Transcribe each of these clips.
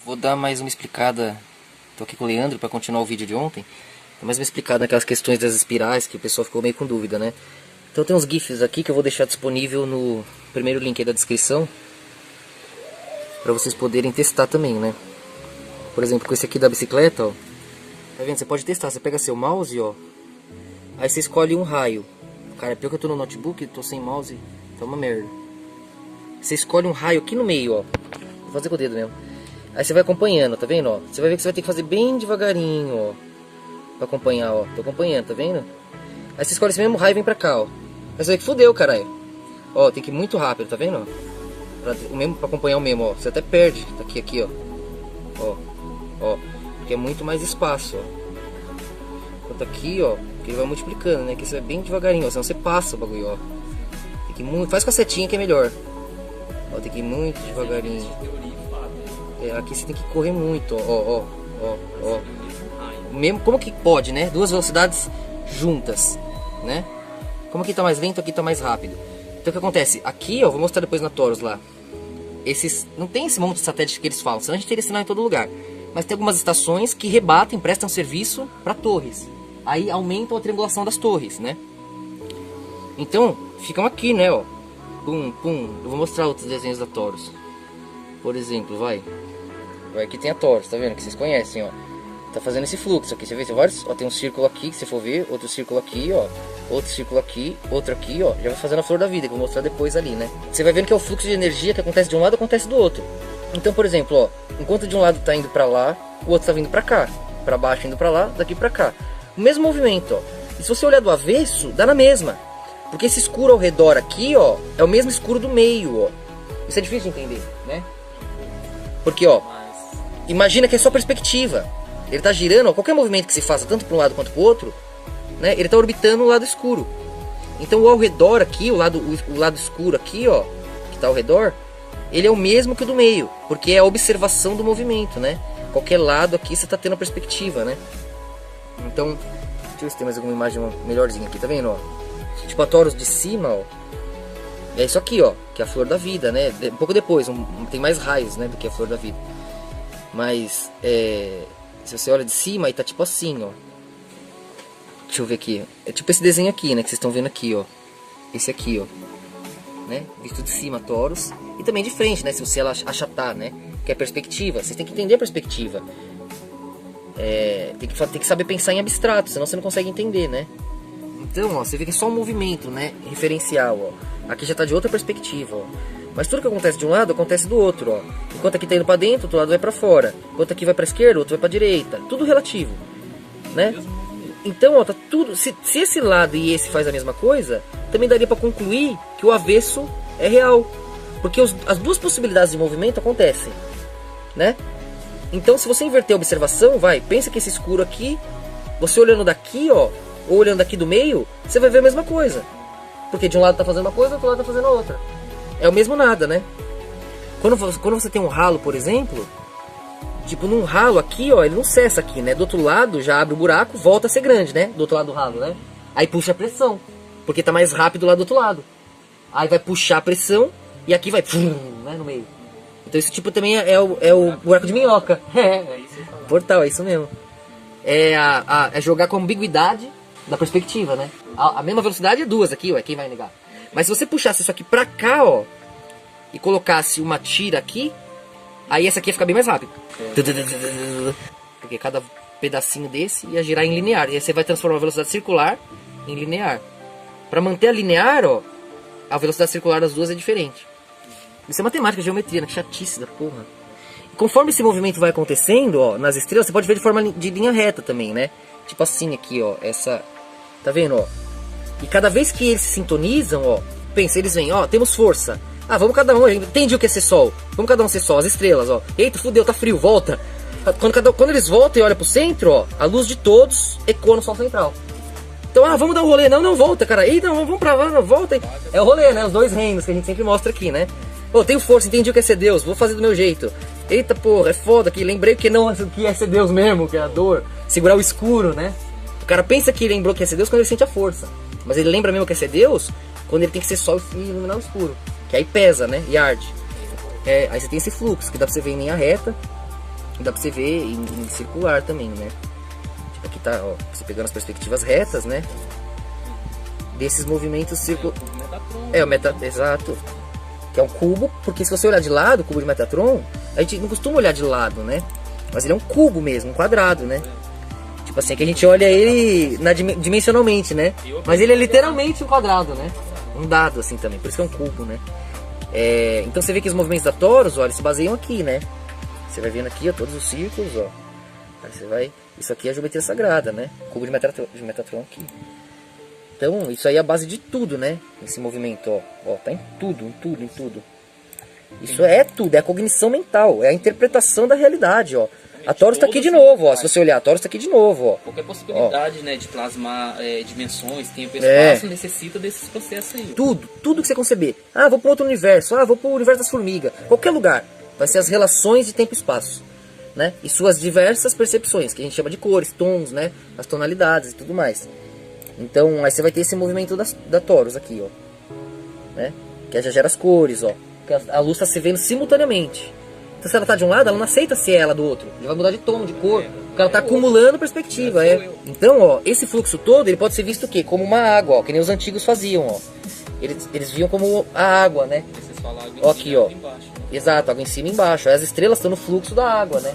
Vou dar mais uma explicada, tô aqui com o Leandro para continuar o vídeo de ontem. Mais uma explicada naquelas questões das espirais que o pessoal ficou meio com dúvida, né? Então tem uns GIFs aqui que eu vou deixar disponível no primeiro link aí da descrição, para vocês poderem testar também, né? Por exemplo, com esse aqui da bicicleta, ó. Tá vendo? Você pode testar, você pega seu mouse, ó. Aí você escolhe um raio. Cara, pior que eu tô no notebook, tô sem mouse, tá uma merda. Você escolhe um raio aqui no meio, ó. Vou fazer com o dedo mesmo. Aí você vai acompanhando, tá vendo, ó? Você vai ver que você vai ter que fazer bem devagarinho, ó, pra acompanhar, ó. Tô acompanhando, tá vendo? Aí você escolhe esse mesmo raio e vem pra cá, ó. Aí você vê que fudeu, caralho. Ó, tem que ir muito rápido, tá vendo? Pra acompanhar o mesmo, ó. Você até perde. Tá aqui, ó. Ó. Porque é muito mais espaço, ó. Enquanto aqui, ó, que ele vai multiplicando, né? Que você vai bem devagarinho, ó. Senão você passa o bagulho, ó. Tem que ir muito... Faz com a setinha que é melhor. Ó, tem que ir muito devagarinho. É, aqui você tem que correr muito, ó. Mesmo, como que pode, né? Duas velocidades juntas, né? Como aqui tá mais lento, aqui tá mais rápido. Então o que acontece? Aqui, ó, vou mostrar depois na Taurus lá. Esses, não tem esse monte de satélite que eles falam, senão a gente teria sinal em todo lugar. Mas tem algumas estações que rebatem, prestam serviço para torres. Aí aumentam a triangulação das torres, né? Então, ficam aqui, né, ó. Pum, pum. Eu vou mostrar outros desenhos da Taurus. Por exemplo, vai. Aqui tem a Taurus, tá vendo? Que vocês conhecem, ó. Tá fazendo esse fluxo aqui, você vê? Vários, ó, tem um círculo aqui, que você for ver. Outro círculo aqui, ó. Outro círculo aqui, outro aqui, ó. Já vai fazendo a flor da vida, que eu vou mostrar depois ali, né? Você vai vendo que é o fluxo de energia que acontece de um lado, acontece do outro. Então, por exemplo, ó. Enquanto de um lado tá indo pra lá, o outro tá vindo pra cá. Pra baixo indo pra lá, daqui pra cá. O mesmo movimento, ó. E se você olhar do avesso, dá na mesma. Porque esse escuro ao redor aqui, ó, é o mesmo escuro do meio, ó. Isso é difícil de entender, né? Porque, ó, imagina que é só perspectiva. Ele tá girando, ó, qualquer movimento que se faça, tanto para um lado quanto para o outro, né? Ele tá orbitando o lado escuro. Então o ao redor aqui, o lado escuro aqui, ó, que tá ao redor, ele é o mesmo que o do meio, porque é a observação do movimento, né? Qualquer lado aqui você tá tendo a perspectiva, né? Então, deixa eu ver se tem mais alguma imagem melhorzinha aqui, tá vendo, ó? Tipo a Taurus de cima, ó. É isso aqui, ó, que é a flor da vida, né? Um pouco depois, tem mais raios, né, do que a flor da vida. Mas, se você olha de cima, aí tá tipo assim, ó. Deixa eu ver aqui. É tipo esse desenho aqui, né, que vocês estão vendo aqui, ó. Esse aqui, ó. Né? Visto de cima, Taurus. E também de frente, né, se você achatar, né. Que é perspectiva. Vocês têm que entender a perspectiva. Tem que saber pensar em abstrato, senão você não consegue entender, né. Então, ó, você vê que é só um movimento, né, referencial, ó. Aqui já tá de outra perspectiva, ó. Mas tudo que acontece de um lado, acontece do outro, ó. Enquanto aqui tá indo pra dentro, outro lado vai pra fora. Enquanto aqui vai pra esquerda, outro vai pra direita. Tudo relativo, né? Então, ó, tá tudo... Se esse lado e esse faz a mesma coisa, também daria pra concluir que o avesso é real. Porque as duas possibilidades de movimento acontecem, né? Então, se você inverter a observação, pensa que esse escuro aqui, você olhando daqui, ó, ou olhando daqui do meio, você vai ver a mesma coisa. Porque de um lado tá fazendo uma coisa, do outro lado tá fazendo a outra. É o mesmo nada, né? Quando você tem um ralo, por exemplo, tipo num ralo aqui, ó, ele não cessa aqui, né? Do outro lado já abre o buraco, volta a ser grande, né? Do outro lado do ralo, né? Aí puxa a pressão, porque tá mais rápido lá do outro lado. Aí vai puxar a pressão e aqui vai, né, no meio. Então isso tipo também é o buraco de minhoca. Portal, é isso mesmo. É jogar com a ambiguidade da perspectiva, né? A mesma velocidade é duas aqui, ó, quem vai negar? Mas se você puxasse isso aqui pra cá, ó, e colocasse uma tira aqui, aí essa aqui ia ficar bem mais rápido. Porque cada pedacinho desse ia girar em linear. E aí você vai transformar a velocidade circular em linear. Pra manter a linear, ó, a velocidade circular das duas é diferente. Isso é matemática, geometria, né? Que chatice da porra. E conforme esse movimento vai acontecendo, ó, nas estrelas, você pode ver de forma de linha reta também, né? Tipo assim aqui, ó, essa... Tá vendo, ó? E cada vez que eles se sintonizam, ó, pensa, eles vêm, ó, temos força. Ah, vamos cada um, entendi o que é ser sol. Vamos cada um ser sol, as estrelas, ó. Eita, fudeu, tá frio, volta. Quando eles voltam e olham pro centro, ó, a luz de todos ecoa no sol central. Então, vamos dar um rolê. Não, volta, cara. Eita, não, vamos pra lá, não, volta. É o rolê, né? Os dois reinos que a gente sempre mostra aqui, né? Pô, tenho força, entendi o que é ser Deus, vou fazer do meu jeito. Eita, porra, é foda que lembrei que não que é ser Deus mesmo, que é a dor. Segurar o escuro, né? O cara pensa que lembrou que é ser Deus quando ele sente a força. Mas ele lembra mesmo que é ser Deus quando ele tem que ser sol e iluminar o escuro. Que aí pesa, né? E arde. Aí você tem esse fluxo, que dá pra você ver em linha reta. E dá pra você ver em circular também, né? Tipo, aqui tá, ó, você pegando as perspectivas retas, né? Desses movimentos circulares. Exato. Que é um cubo, porque se você olhar de lado, o cubo de Metatron, a gente não costuma olhar de lado, né? Mas ele é um cubo mesmo, um quadrado, né? Tipo assim, que a gente olha ele dimensionalmente, né? Mas ele é literalmente um quadrado, né? Um dado assim também, por isso que é um cubo, né? Então você vê que os movimentos da Torus, ó, eles se baseiam aqui, né? Você vai vendo aqui, ó, todos os círculos, ó. Aí você vai... Isso aqui é a geometria sagrada, né? Cubo de Metatron aqui. Então, isso aí é a base de tudo, né? Esse movimento, ó. Ó, tá em tudo, em tudo, em tudo. Isso é tudo, é a cognição mental, é a interpretação da realidade, ó. A Torus tá aqui de novo, ó. Se você olhar, a Torus tá aqui de novo, ó. Qualquer possibilidade, ó, né, de plasmar dimensões, tempo e espaço, necessita desses processos aí. Tudo que você conceber. Ah, vou para outro universo. Ah, vou para o universo das formigas. Qualquer lugar. Vai ser as relações de tempo e espaço, né? E suas diversas percepções, que a gente chama de cores, tons, né? As tonalidades e tudo mais. Então, aí você vai ter esse movimento da Torus aqui, ó. Né? Que já gera as cores, ó. Que a luz está se vendo simultaneamente. Então, se ela tá de um lado, ela não aceita ser ela do outro. Ela vai mudar de tom, de cor. Porque ela tá acumulando perspectiva, Então, ó, esse fluxo todo, ele pode ser visto o quê? Como uma água, ó. Que nem os antigos faziam, ó. Eles viam como a água, né? Ó, aqui, ó. Exato, água em cima e embaixo. Aí as estrelas estão no fluxo da água, né?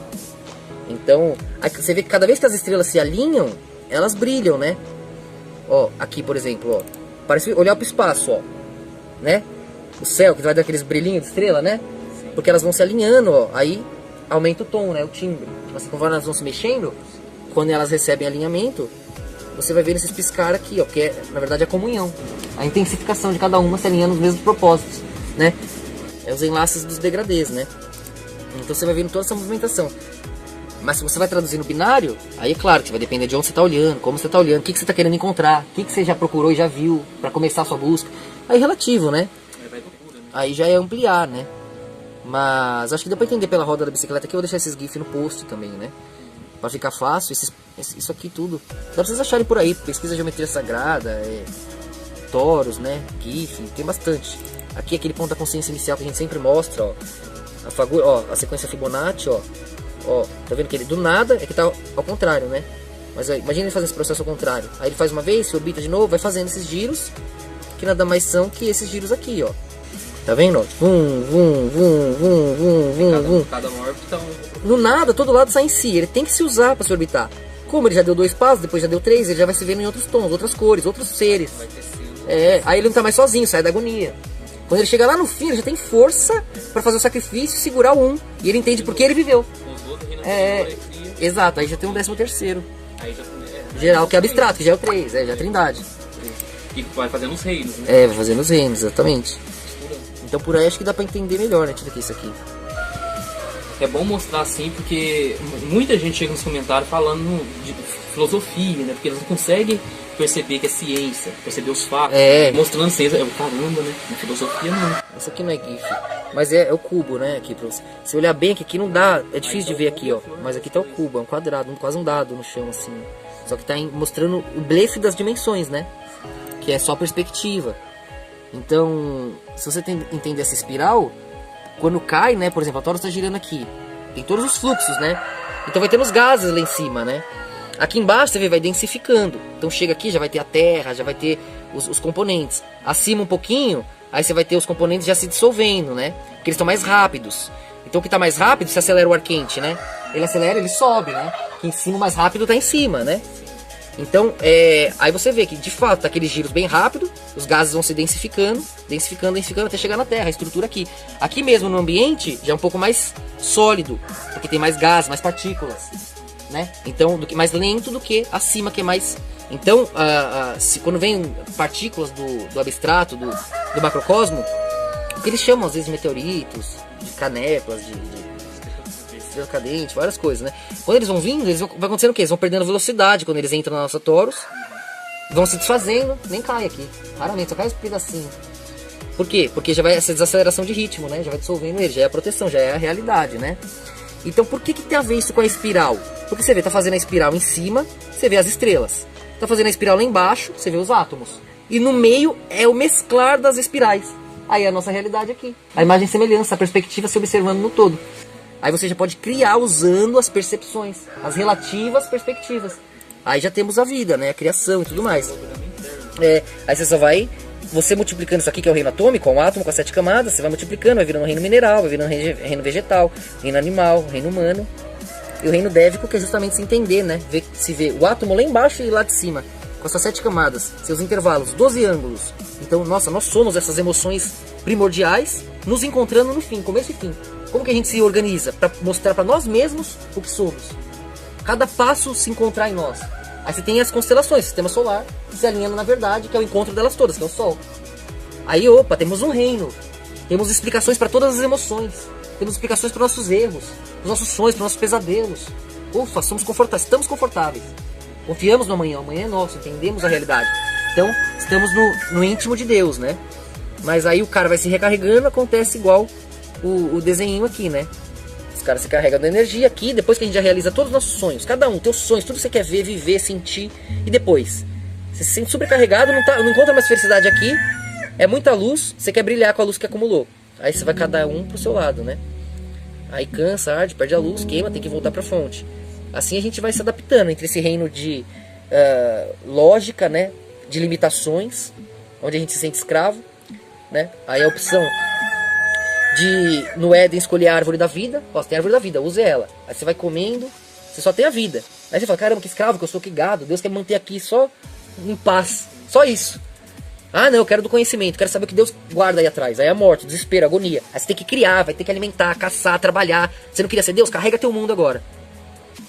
Então, aqui você vê que cada vez que as estrelas se alinham, elas brilham, né? Ó, aqui, por exemplo, ó. Parece olhar pro espaço, ó. Né? O céu, que vai dar aqueles brilhinhos de estrela, né? Porque elas vão se alinhando, ó. Aí aumenta o tom, né? O timbre. Tipo assim, conforme elas vão se mexendo, quando elas recebem alinhamento, você vai ver esses piscar aqui, ó. Que é, na verdade, a comunhão. A intensificação de cada uma se alinhando nos mesmos propósitos, né? É os enlaces dos degradês, né? Então você vai vendo toda essa movimentação. Mas se você vai traduzir no binário, aí é claro que vai depender de onde você está olhando, como você está olhando, o que você está querendo encontrar, o que você já procurou e já viu para começar a sua busca. Aí é relativo, né? Aí já é ampliar, né? Mas acho que deu para entender pela roda da bicicleta que eu vou deixar esses GIFs no post também, né? Para ficar fácil, isso aqui tudo. Dá pra vocês acharem por aí, pesquisa geometria sagrada, Torus, né? GIF, tem bastante. Aqui aquele ponto da consciência inicial que a gente sempre mostra, ó. A sequência Fibonacci, ó. Ó, tá vendo que ele do nada é que tá ao contrário, né? Mas ó, imagina ele fazendo esse processo ao contrário. Aí ele faz uma vez, se orbita de novo, vai fazendo esses giros, que nada mais são que esses giros aqui, ó. Tá vendo? Cada órbita no nada, todo lado sai em si. Ele tem que se usar para se orbitar. Como ele já deu 2 passos, depois já deu 3, ele já vai se vendo em outros tons, outras cores, outros seres. Aí ele não tá mais sozinho, sai da agonia. Quando ele chega lá no fim, ele já tem força para fazer o sacrifício e segurar o 1. E ele entende por que ele viveu. Exato, aí já tem um 13º. Geral, que é abstrato, que já é o 3, já é a trindade. E vai fazendo os reinos, né? Vai fazendo os reinos, exatamente. Então por aí acho que dá pra entender melhor, né, tudo que isso aqui. É bom mostrar assim, porque muita gente chega nos comentários falando de filosofia, né? Porque eles não conseguem perceber que é ciência, perceber os fatos, mostrando ciência. Caramba, né? Na filosofia não. Isso aqui não é GIF, mas é o cubo, né? Aqui pra você. Se olhar bem aqui não dá, é difícil de ver aqui, ó. Mas aqui tá o cubo, é um quadrado, quase um dado no chão, assim. Só que tá mostrando o blefe das dimensões, né? Que é só perspectiva. Então, se você entender essa espiral, quando cai, né? Por exemplo, a Torus tá girando aqui. Tem todos os fluxos, né? Então vai ter os gases lá em cima, né? Aqui embaixo você vê, vai densificando. Então chega aqui, já vai ter a terra, já vai ter os componentes. Acima um pouquinho, aí você vai ter os componentes já se dissolvendo, né? Porque eles estão mais rápidos. Então o que está mais rápido, se acelera o ar quente, né? Ele acelera, ele sobe, né? Que em cima o mais rápido está em cima, né? Então, aí você vê que de fato tá aqueles giros bem rápido, os gases vão se densificando, até chegar na Terra, a estrutura aqui. Aqui mesmo no ambiente já é um pouco mais sólido, porque tem mais gás, mais partículas, né? Então, mais lento do que acima, que é mais... Então, quando vem partículas do abstrato, do macrocosmo, o que eles chamam às vezes de meteoritos, de canépulas, de estrela cadente, várias coisas, né? Quando eles vão vindo, vai acontecendo o quê? Eles vão perdendo velocidade quando eles entram na nossa Torus, vão se desfazendo, nem cai aqui, raramente, só cai esse pedacinho. Por quê? Porque já vai essa desaceleração de ritmo, né? Já vai dissolvendo ele, já é a proteção, já é a realidade, né? Então por que tem a ver isso com a espiral? Porque você vê, tá fazendo a espiral em cima, você vê as estrelas. Tá fazendo a espiral lá embaixo, você vê os átomos. E no meio é o mesclar das espirais. Aí é a nossa realidade aqui. A imagem semelhança, a perspectiva se observando no todo. Aí você já pode criar usando as percepções, as relativas perspectivas. Aí já temos a vida, né? A criação e tudo mais. Aí você só vai... Você multiplicando isso aqui, que é o reino atômico, um átomo com as 7 camadas, você vai multiplicando, vai virando um reino mineral, vai virando um reino vegetal, reino animal, reino humano. E o reino dévico, que é justamente se entender, né? Se vê o átomo lá embaixo e lá de cima, com as suas 7 camadas, seus intervalos, 12 ângulos. Então, nossa, nós somos essas emoções primordiais, nos encontrando no fim, começo e fim. Como que a gente se organiza? Para mostrar para nós mesmos o que somos. Cada passo se encontrar em nós. Aí você tem as constelações, sistema solar, que se alinhando na verdade, que é o encontro delas todas, que é o Sol. Aí, opa, temos um reino. Temos explicações para todas as emoções. Temos explicações para nossos erros, para nossos sonhos, para nossos pesadelos. Ufa, somos confortáveis, estamos confortáveis. Confiamos no amanhã, o amanhã é nosso, entendemos a realidade. Então, estamos no íntimo de Deus, né? Mas aí o cara vai se recarregando, acontece igual o desenho aqui, né? Os caras se carregam da energia aqui, depois que a gente já realiza todos os nossos sonhos, cada um, teus sonhos, tudo que você quer ver, viver, sentir, e depois você se sente sobrecarregado, não encontra mais felicidade aqui, é muita luz, você quer brilhar com a luz que acumulou. Aí você vai cada um pro seu lado, né? Aí cansa, arde, perde a luz, queima, tem que voltar pra fonte. Assim a gente vai se adaptando entre esse reino de lógica, né? De limitações, onde a gente se sente escravo, né? Aí a opção de no Éden escolher a árvore da vida. Ó, você tem a árvore da vida, use ela. Aí você vai comendo, você só tem a vida. Aí você fala, caramba, que escravo que eu sou, que gado. Deus quer me manter aqui só em paz. Só isso. Ah, não, eu quero do conhecimento, quero saber o que Deus guarda aí atrás. Aí a morte, desespero, agonia. Aí você tem que criar, vai ter que alimentar, caçar, trabalhar. Você não queria ser Deus? Carrega teu mundo agora.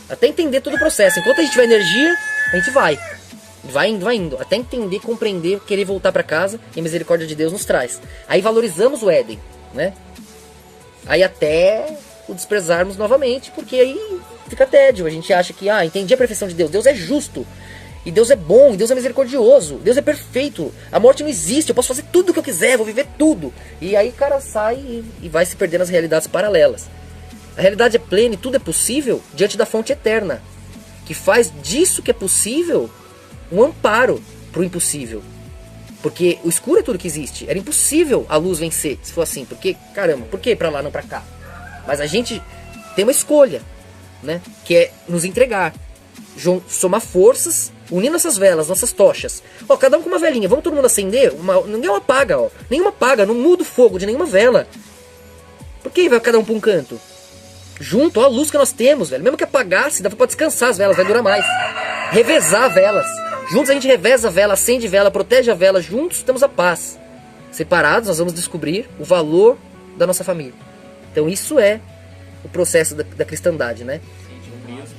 Até entender todo o processo. Enquanto a gente tiver energia, a gente vai. Vai indo, vai indo. Até entender, compreender, querer voltar para casa. E a misericórdia de Deus nos traz. Aí valorizamos o Éden, né? Aí até o desprezarmos novamente, porque aí fica tédio. A gente acha que, entendi a perfeição de Deus. Deus é justo. E Deus é bom, e Deus é misericordioso. Deus é perfeito. A morte não existe, eu posso fazer tudo o que eu quiser, vou viver tudo. E aí o cara sai e vai se perder nas realidades paralelas. A realidade é plena e tudo é possível diante da fonte eterna, que faz disso que é possível um amparo para o impossível. Porque o escuro é tudo que existe. Era impossível a luz vencer, se for assim. Porque, caramba, por que para lá não para cá? Mas a gente tem uma escolha, né? Que é nos entregar, somar forças, unir nossas velas, nossas tochas. Ó, cada um com uma velinha. Vamos todo mundo acender? Ninguém apaga, ó. Nenhuma apaga, não muda o fogo de nenhuma vela. Por que vai cada um para um canto? Junto, ó, a luz que nós temos, velho. Mesmo que apagasse, dá pra descansar as velas, vai durar mais. Revezar velas. Juntos a gente reveza a vela, acende vela, protege a vela. Juntos temos a paz. Separados, nós vamos descobrir o valor da nossa família. Então isso é o processo da cristandade, né?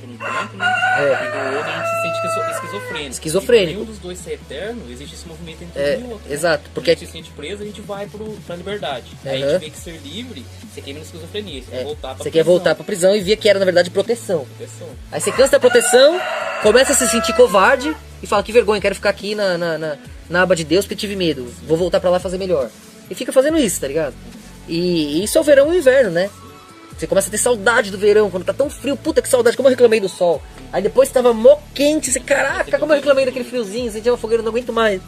E do outro a gente se sente esquizofrênico. Nenhum dos dois ser eterno, existe esse movimento entre um e outro. Exato. Né? Porque a gente se sente preso, a gente vai pra liberdade. Aí a gente vê que ser livre, você quer ir na esquizofrenia, você quer voltar pra prisão. Você quer voltar pra prisão e via que era na verdade proteção. Aí você cansa da proteção, começa a se sentir covarde e fala, que vergonha, quero ficar aqui na aba de Deus porque tive medo, vou voltar pra lá fazer melhor. E fica fazendo isso, tá ligado? E isso é o verão e o inverno, né? Você começa a ter saudade do verão, quando tá tão frio, puta que saudade, como eu reclamei do sol. Aí depois tava mó quente, você, caraca, como eu reclamei daquele friozinho, você tinha uma fogueira, não aguento mais.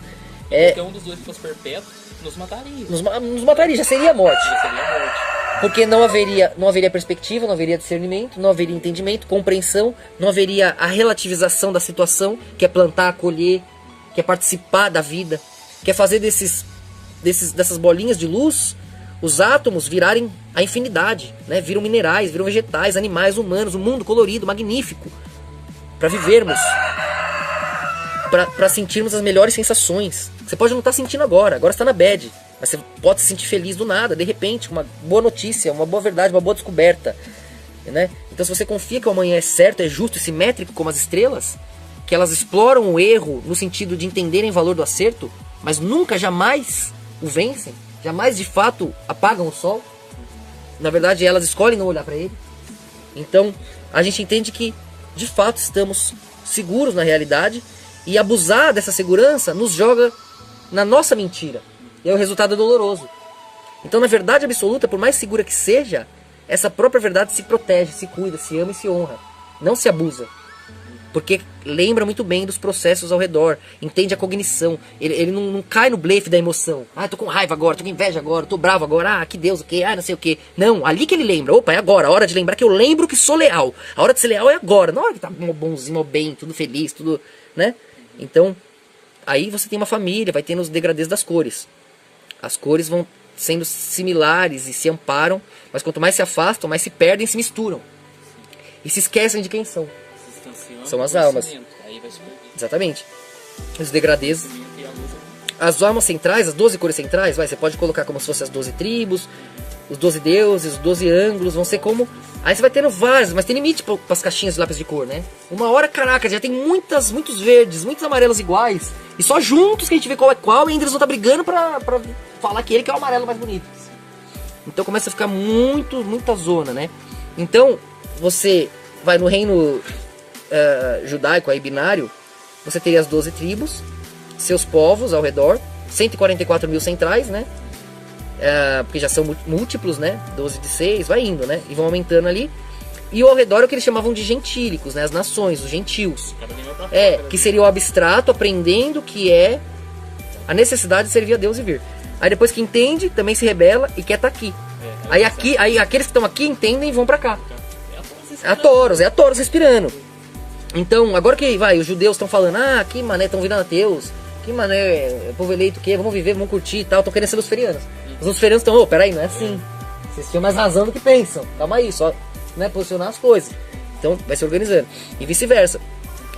Porque um dos dois fosse perpétuo, nos mataria. Nos mataria, já seria a morte. Porque não haveria perspectiva, não haveria discernimento, não haveria entendimento, compreensão, não haveria a relativização da situação, que é plantar, colher, que é participar da vida, que é fazer dessas bolinhas de luz, os átomos virarem a infinidade, né? Viram minerais, viram vegetais, animais, humanos, um mundo colorido, magnífico, para vivermos, para sentirmos as melhores sensações. Você pode não estar sentindo agora está na bad, mas você pode se sentir feliz do nada, de repente, uma boa notícia, uma boa verdade, uma boa descoberta, né? Então se você confia que o amanhã é certo, é justo e simétrico como as estrelas, que elas exploram o erro no sentido de entenderem o valor do acerto, mas nunca, jamais o vencem, jamais de fato apagam o sol. Na verdade elas escolhem não olhar para ele. Então a gente entende que de fato estamos seguros na realidade, e abusar dessa segurança nos joga na nossa mentira, e o resultado é doloroso. Então na verdade absoluta, por mais segura que seja, essa própria verdade se protege, se cuida, se ama e se honra, não se abusa. Porque lembra muito bem dos processos ao redor, entende a cognição, ele não cai no blefe da emoção. Ah, tô com raiva agora, tô com inveja agora, tô bravo agora, que Deus, o que, não sei o que. Não, ali que ele lembra, opa, é agora, a hora de lembrar que eu lembro que sou leal. A hora de ser leal é agora, na hora que tá bonzinho, bem, tudo feliz, tudo, né? Então, aí você tem uma família, vai tendo os degradês das cores. As cores vão sendo similares e se amparam, mas quanto mais se afastam, mais se perdem e se misturam. E se esquecem de quem são. São as almas. Exatamente. Os degradês. As almas centrais, as 12 cores centrais, você pode colocar como se fossem as 12 tribos, os 12 deuses, os 12 ângulos, vão ser como... Aí você vai tendo vários, mas tem limite para as caixinhas de lápis de cor, né? Uma hora, caraca, já tem muitos verdes, muitos amarelos iguais, e só juntos que a gente vê qual é qual, e ainda eles vão estar brigando pra falar que ele que é o amarelo mais bonito. Então começa a ficar muita zona, né? Então, você vai no reino... judaico, aí binário, você teria as 12 tribos, seus povos ao redor, 144 mil centrais, né? Porque já são múltiplos, né? 12 de 6, vai indo, né? E vão aumentando ali. E ao redor é o que eles chamavam de gentílicos, né? As nações, os gentios. Que seria o abstrato, aprendendo que é a necessidade de servir a Deus e vir. Aí depois que entende, também se rebela e quer estar aqui. Aí aqueles que estão aqui entendem e vão pra cá. É a Toros respirando. Então, agora que os judeus estão falando, que mané, estão virando ateus, que mané, povo eleito, que vamos viver, vamos curtir e tal, estão querendo ser luciferianos. Os luciferianos estão, peraí, não é assim. Vocês tinham mais razão do que pensam, calma aí, só posicionar as coisas. Então, vai se organizando. E vice-versa.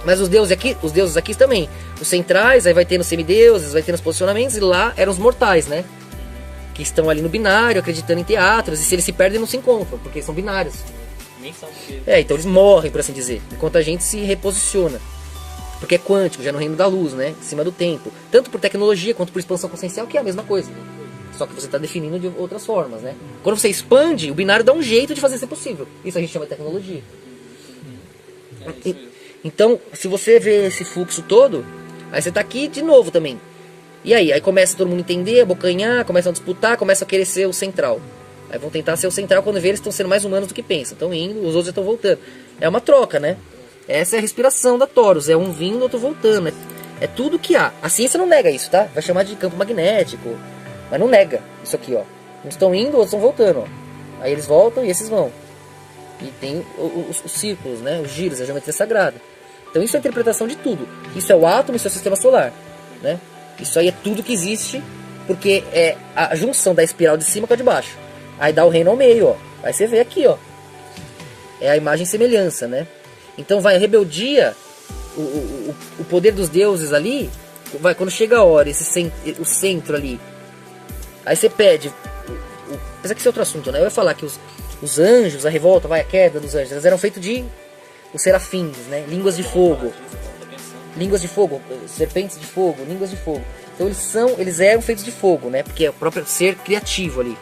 Mas os deuses aqui também. Os centrais, aí vai ter os semideuses, vai ter os posicionamentos, e lá eram os mortais, né? Que estão ali no binário, acreditando em teatros, e se eles se perdem, não se encontram, porque são binários. Então eles morrem, por assim dizer, enquanto a gente se reposiciona. Porque é quântico, já no reino da luz, né? Em cima do tempo. Tanto por tecnologia quanto por expansão consciencial, que é a mesma coisa. Só que você está definindo de outras formas, né? Quando você expande, o binário dá um jeito de fazer ser possível. Isso a gente chama de tecnologia. Então, se você vê esse fluxo todo, aí você está aqui de novo também. E aí começa todo mundo a entender, abocanhar, começam a disputar, começa a querer ser o central. Aí vão tentar ser o central, quando vê eles estão sendo mais humanos do que pensam. Estão indo, os outros já estão voltando. É uma troca, né? Essa é a respiração da Toros. É um vindo, outro voltando. É tudo que há. A ciência não nega isso, tá? Vai chamar de campo magnético. Mas não nega isso aqui, ó. Uns estão indo, outros estão voltando, ó. Aí eles voltam e esses vão. E tem os círculos, né? Os giros, a geometria sagrada. Então isso é a interpretação de tudo. Isso é o átomo, isso é o sistema solar, né? Isso aí é tudo que existe, porque é a junção da espiral de cima com a de baixo. Aí dá o reino ao meio, ó. Aí você vê aqui, ó. É a imagem e semelhança, né? Então vai a rebeldia, o poder dos deuses ali, vai quando chega a hora, o centro ali. Aí você pede, apesar que isso é outro assunto, né? Eu ia falar que os anjos, a revolta, a queda dos anjos, eles eram feitos de os serafins, né? Línguas de fogo. Línguas de fogo, serpentes de fogo, línguas de fogo. Então eles eram feitos de fogo, né? Porque é o próprio ser criativo ali.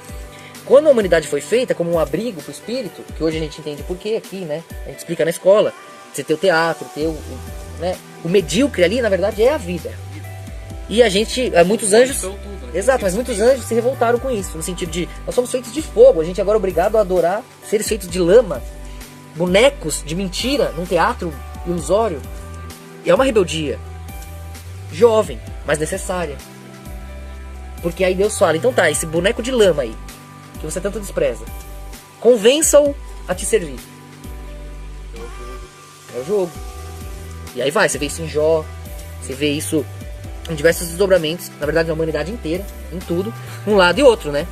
Quando a humanidade foi feita como um abrigo para o espírito, que hoje a gente entende por quê aqui, né? A gente explica na escola. Você tem o teatro, né? O medíocre ali, na verdade, é a vida. E a gente, muitos anjos... Exato, mas muitos anjos se revoltaram com isso, no sentido de, nós somos feitos de fogo, a gente agora é obrigado a adorar seres feitos de lama, bonecos de mentira, num teatro ilusório. E é uma rebeldia jovem, mas necessária. Porque aí Deus fala, então tá, esse boneco de lama aí, que você tanto despreza, convença-o a te servir. É o jogo. E aí vai, você vê isso em Jó, você vê isso em diversos desdobramentos, na verdade na humanidade inteira, em tudo, um lado e outro, né?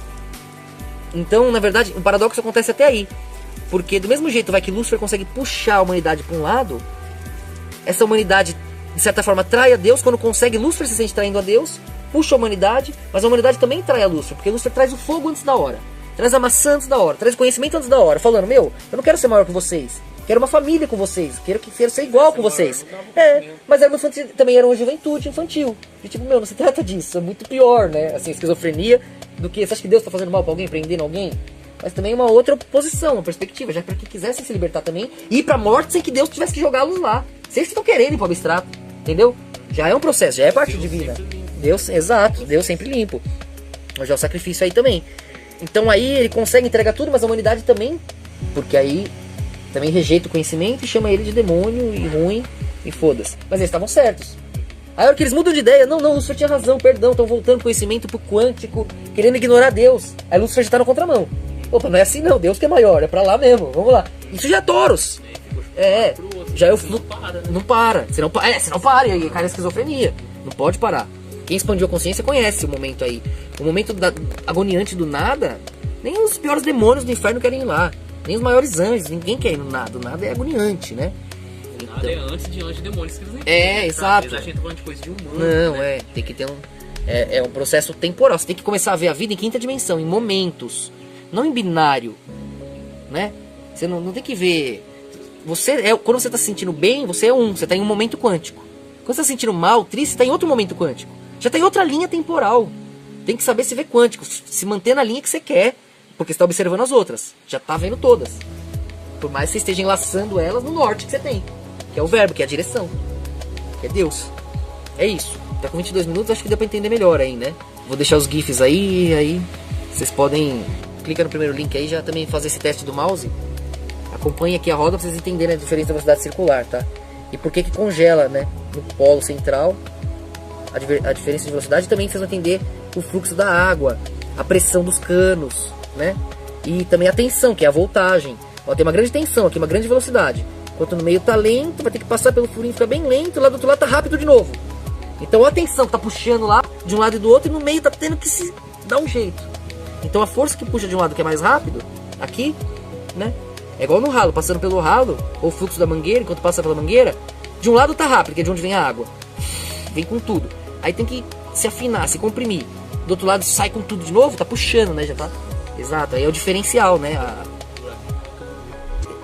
Então, na verdade, o paradoxo acontece até aí. Porque do mesmo jeito vai que Lúcifer consegue puxar a humanidade para um lado, essa humanidade, de certa forma, trai a Deus. Quando consegue, Lúcifer se sente traindo a Deus, puxa a humanidade, mas a humanidade também trai a Lúcifer, porque Lúcifer traz o fogo antes da hora, traz a maçã antes da hora, traz o conhecimento antes da hora, falando, eu não quero ser maior que vocês, quero uma família com vocês, quero ser igual com vocês. Mas era também era uma juventude infantil. E tipo, não se trata disso, é muito pior, né? Assim, esquizofrenia, do que, você acha que Deus está fazendo mal para alguém, prendendo alguém? Mas também uma outra posição, uma perspectiva, já para que quisessem se libertar também, e ir pra morte sem que Deus tivesse que jogá-los lá. Vocês estão querendo ir pro abstrato, entendeu? Já é um processo, já é parte divina. Deus, exato, Deus sempre limpo. Mas já é o sacrifício aí também. Então aí ele consegue entregar tudo, mas a humanidade também, porque aí também rejeita o conhecimento e chama ele de demônio e ruim, E foda-se. Mas eles estavam certos. Aí a hora que eles mudam de ideia, não, Lúcifer tinha razão, perdão, estão voltando conhecimento pro quântico, querendo ignorar Deus. Aí Lúcifer já tá na contramão. Opa, não é assim não, Deus que é maior, é pra lá mesmo, vamos lá. Isso já é Taurus. Já é o fluxo. Não para. Você não para, e aí cai na esquizofrenia. Não pode parar. Quem expandiu a consciência conhece o momento aí. O momento agoniante do nada, nem os piores demônios do inferno querem ir lá. Nem os maiores anjos, ninguém quer ir no nada. O nada é agoniante, né? Então, nada é antes de anjos e demônios que eles não exato. Eles acham que falando de coisa de humano. Não, né? tem que ter um... É um processo temporal. Você tem que começar a ver a vida em quinta dimensão, em momentos. Não em binário, né? Você não tem que ver... Quando você tá se sentindo bem, você é você tá em um momento quântico. Quando você tá se sentindo mal, triste, você tá em outro momento quântico. Já tá em outra linha temporal. Tem que saber se ver quântico, se manter na linha que você quer, porque você tá observando as outras. Já tá vendo todas. Por mais que você esteja enlaçando elas no norte que você tem, que é o verbo, que é a direção, que é Deus. É isso. Tá com 22 minutos, acho que deu pra entender melhor aí, né? Vou deixar os GIFs aí vocês podem... Clica no primeiro link aí, já também fazer esse teste do mouse. Acompanhe aqui a roda pra vocês entenderem a diferença da velocidade circular, tá? E por que congela, né? No polo central, a diferença de velocidade. Também vocês vão entender o fluxo da água, a pressão dos canos, né? E também a tensão, que é a voltagem. Ó, tem uma grande tensão aqui, uma grande velocidade. Enquanto no meio tá lento, vai ter que passar pelo furinho, fica bem lento, lá do outro lado tá rápido de novo. Então a tensão tá puxando lá de um lado e do outro, e no meio tá tendo que se dar um jeito. Então a força que puxa de um lado que é mais rápido, aqui, né? É igual no ralo, passando pelo ralo, ou o fluxo da mangueira, enquanto passa pela mangueira, de um lado tá rápido, que é de onde vem a água. Vem com tudo. Aí tem que se afinar, se comprimir. Do outro lado sai com tudo de novo, tá puxando, né? Já tá. Exato, aí é o diferencial, né?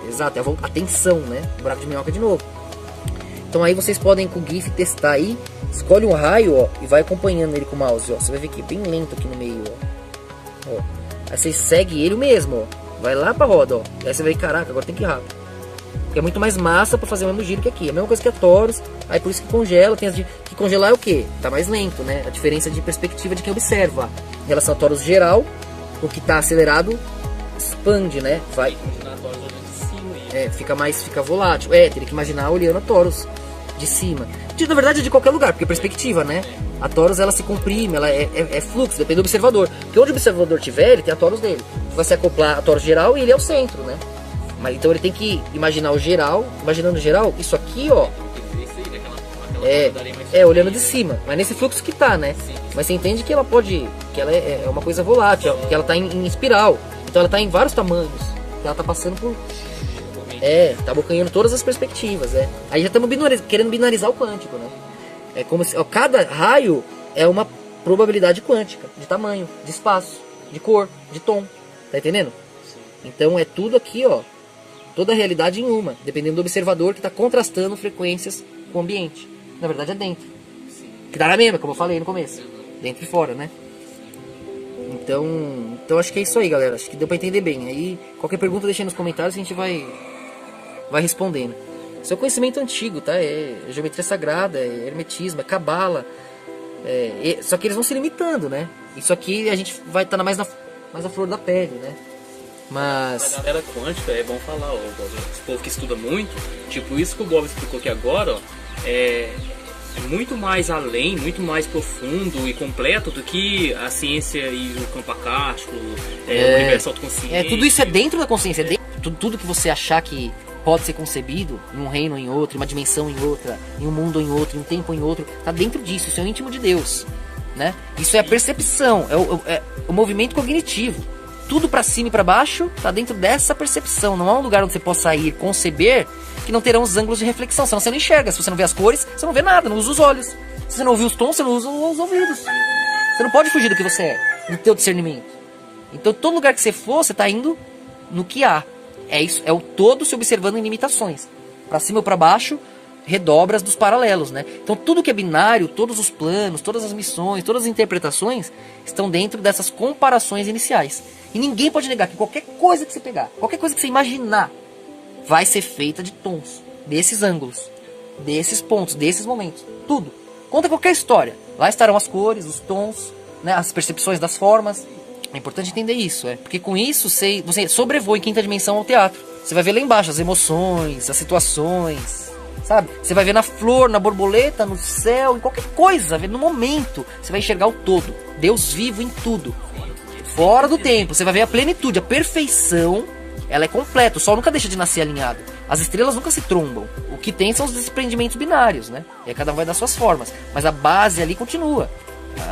Exato, é a tensão, né? O buraco de minhoca de novo. Então aí vocês podem com o GIF testar aí. Escolhe um raio, ó, e vai acompanhando ele com o mouse, ó. Você vai ver que é bem lento aqui no meio, ó. Aí você segue ele mesmo, ó. Vai lá pra roda, ó. E aí você vai, caraca, agora tem que ir rápido. Porque é muito mais massa pra fazer o mesmo giro que aqui. É a mesma coisa que a Taurus. Aí por isso que congela. Que congelar é o quê? Tá mais lento, né? A diferença de perspectiva de quem observa. Em relação a Taurus geral, o que tá acelerado expande, né? Vai. Fica volátil. Teria que imaginar olhando a Taurus de cima. Na verdade é de qualquer lugar, porque perspectiva, né? A Taurus ela se comprime, ela é fluxo, depende do observador. Porque onde o observador tiver, ele tem a Taurus dele. Vai se acoplar a Taurus geral e ele é o centro, né? Mas então ele tem que imaginar o geral. Imaginando o geral, isso aqui, ó. Olhando de cima. Mas nesse fluxo que tá, né? Mas você entende que ela pode. Que ela é uma coisa volátil, que ela tá em espiral. Então ela tá em vários tamanhos. Ela tá passando por. Tá abocanhando todas as perspectivas, Aí já estamos querendo binarizar o quântico, né? É como se cada raio é uma probabilidade quântica, de tamanho, de espaço, de cor, de tom. Tá entendendo? Então é tudo aqui, ó. Toda a realidade em uma, dependendo do observador que está contrastando frequências com o ambiente. Na verdade é dentro. Que dá na mesma, como eu falei no começo. Dentro e fora, né? Então acho que é isso aí, galera. Acho que deu pra entender bem. Aí qualquer pergunta deixa aí nos comentários e a gente vai respondendo. Isso é conhecimento antigo, tá? É geometria sagrada, é hermetismo, é cabala. Só que eles vão se limitando, né? Isso aqui a gente vai estar mais na flor da pele, né? Mas... A galera quântica, é bom falar, ó, esse povo que estuda muito, tipo isso que o Bob explicou aqui agora, ó, é muito mais além, muito mais profundo e completo do que a ciência e o campo acástico, o universo autoconsciente. Tudo isso é dentro da consciência, tudo que você achar que pode ser concebido em um reino ou em outro, em uma dimensão em outra, em um mundo ou em outro, em um tempo ou em outro, tá dentro disso, isso é o íntimo de Deus, né? Isso é a percepção, é o movimento cognitivo. Tudo pra cima e pra baixo tá dentro dessa percepção. Não há um lugar onde você possa ir conceber que não terão os ângulos de reflexão. Senão você não enxerga. Se você não vê as cores, você não vê nada, não usa os olhos. Se você não ouviu os tons, você não usa os ouvidos. Você não pode fugir do que você é, do teu discernimento. Então todo lugar que você for, você tá indo no que há. É isso, é o todo se observando em limitações. Pra cima ou pra baixo, redobras dos paralelos, né? Então tudo que é binário, todos os planos, todas as missões, todas as interpretações estão dentro dessas comparações iniciais. E ninguém pode negar que qualquer coisa que você pegar, qualquer coisa que você imaginar, vai ser feita de tons, desses ângulos, desses pontos, desses momentos. Tudo. Conta qualquer história. Lá estarão as cores, os tons, né, as percepções das formas. É importante entender isso, porque com isso você sobrevoa em quinta dimensão ao teatro. Você vai ver lá embaixo as emoções, as situações, sabe? Você vai ver na flor, na borboleta, no céu, em qualquer coisa, no momento, você vai enxergar o todo. Deus vivo em tudo. Fora do tempo, você vai ver a plenitude, a perfeição, ela é completa. O Sol nunca deixa de nascer alinhado. As estrelas nunca se trombam. O que tem são os desprendimentos binários, né? E aí cada um vai dar suas formas. Mas a base ali continua.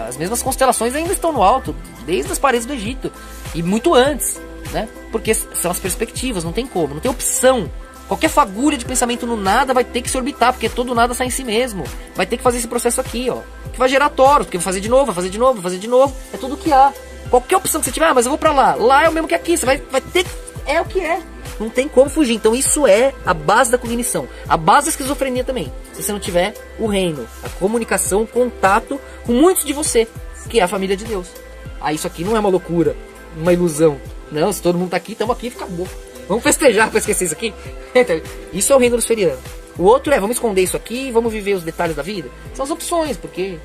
As mesmas constelações ainda estão no alto, desde as paredes do Egito. E muito antes, né? Porque são as perspectivas, não tem como, não tem opção. Qualquer fagulha de pensamento no nada vai ter que se orbitar, porque todo nada sai em si mesmo. Vai ter que fazer esse processo aqui, ó. Que vai gerar toros, porque vai fazer de novo, vai fazer de novo, vai fazer de novo. É tudo o que há. Qualquer opção que você tiver, mas eu vou pra lá. Lá é o mesmo que aqui, você vai ter... É o que é. Não tem como fugir. Então isso é a base da cognição. A base da esquizofrenia também. Se você não tiver o reino, a comunicação, o contato com muitos de você, que é a família de Deus. Ah, isso aqui não é uma loucura, uma ilusão. Não, se todo mundo tá aqui, estamos aqui e fica bom. Vamos festejar pra esquecer isso aqui? Isso é o reino luciferiano. O outro é, vamos esconder isso aqui e vamos viver os detalhes da vida. São as opções, porque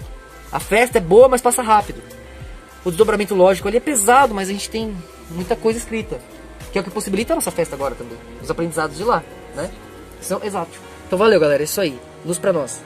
a festa é boa, mas passa rápido. O desdobramento lógico ali é pesado, mas a gente tem muita coisa escrita. Que é o que possibilita a nossa festa agora também. Os aprendizados de lá, né? Exato. Então valeu, galera. É isso aí. Luz pra nós.